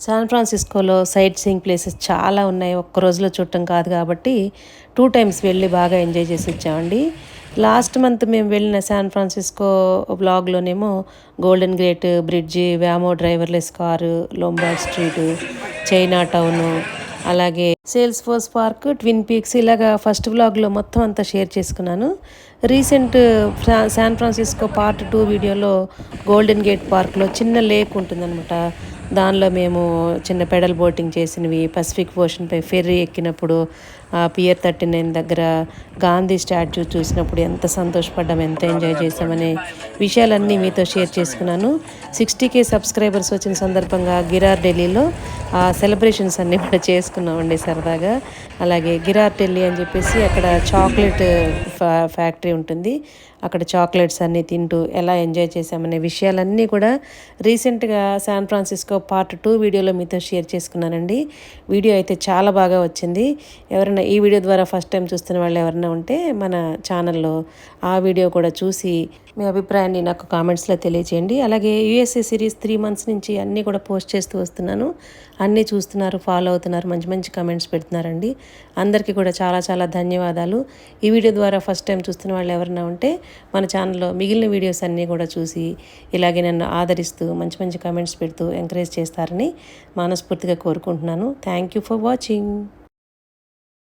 San ఫ్రాన్సిస్కోలో sight seeing places చాలా ఉన్నాయి. ఒక్క రోజులో చూడటం కాదు కాబట్టి 2 టైమ్స్ వెళ్ళి బాగా ఎంజాయ్ చేసి వచ్చామండి. లాస్ట్ మంత్ మేము వెళ్ళిన శాన్ ఫ్రాన్సిస్కో వ్లాగ్లోనేమో golden gate bridge, Waymo driverless car, Lombard street, China town, అలాగే Salesforce park, twin peaks ఇలాగా ఫస్ట్ వ్లాగ్లో మొత్తం అంతా షేర్ చేసుకున్నాను. రీసెంట్ శాన్ ఫ్రాన్సిస్కో పార్ట్ 2 వీడియోలో గోల్డెన్ గేట్ పార్క్లో చిన్న లేక్ ఉంటుందన్నమాట. దానిలో మేము చిన్న పెడల్ బోటింగ్ చేసినవి, పసిఫిక్ ఓషన్పై ఫెర్రీ ఎక్కినప్పుడు, పియర్ 39 దగ్గర గాంధీ స్టాచ్యూ చూసినప్పుడు ఎంత సంతోషపడ్డాము, ఎంత ఎంజాయ్ చేసామనే విషయాలన్నీ మీతో షేర్ చేసుకున్నాను. 60K సబ్స్క్రైబర్స్ వచ్చిన సందర్భంగా గిరార్ ఢిల్లీలో సెలబ్రేషన్స్ అన్నీ కూడా చేసుకున్నామండి సరదాగా. అలాగే గిరార్ ఢిల్లీ అని చెప్పేసి అక్కడ చాక్లెట్ ఫ్యాక్టరీ ఉంటుంది. అక్కడ చాక్లెట్స్ అన్నీ తింటూ ఎలా ఎంజాయ్ చేసామనే విషయాలన్నీ కూడా రీసెంట్గా శాన్ ఫ్రాన్సిస్కో పార్ట్ 2 వీడియోలో మీతో షేర్ చేసుకున్నానండి. వీడియో అయితే చాలా బాగా వచ్చింది. ఎవరైనా ఈ వీడియో ద్వారా ఫస్ట్ టైం చూస్తున్న వాళ్ళు ఎవరైనా ఉంటే మన ఛానల్లో ఆ వీడియో కూడా చూసి మీ అభిప్రాయాన్ని నాకు కామెంట్స్లో తెలియచేయండి. అలాగే యూఎస్ఏ సిరీస్ 3 మంత్స్ నుంచి అన్నీ కూడా పోస్ట్ చేస్తూ వస్తున్నాను. అన్నీ చూస్తున్నారు, ఫాలో అవుతున్నారు, మంచి మంచి కామెంట్స్ పెడుతున్నారండి. అందరికీ కూడా చాలా చాలా ధన్యవాదాలు. ఈ వీడియో ద్వారా ఫస్ట్ టైం చూస్తున్న వాళ్ళు ఎవరైనా ఉంటే మన ఛానల్లో మిగిలిన వీడియోస్ అన్నీ కూడా చూసి ఇలాగే నన్ను ఆదరిస్తూ మంచి మంచి కామెంట్స్ పెడుతూ ఎంకరేజ్ చేస్తారని మనస్ఫూర్తిగా కోరుకుంటున్నాను. Thank you for watching.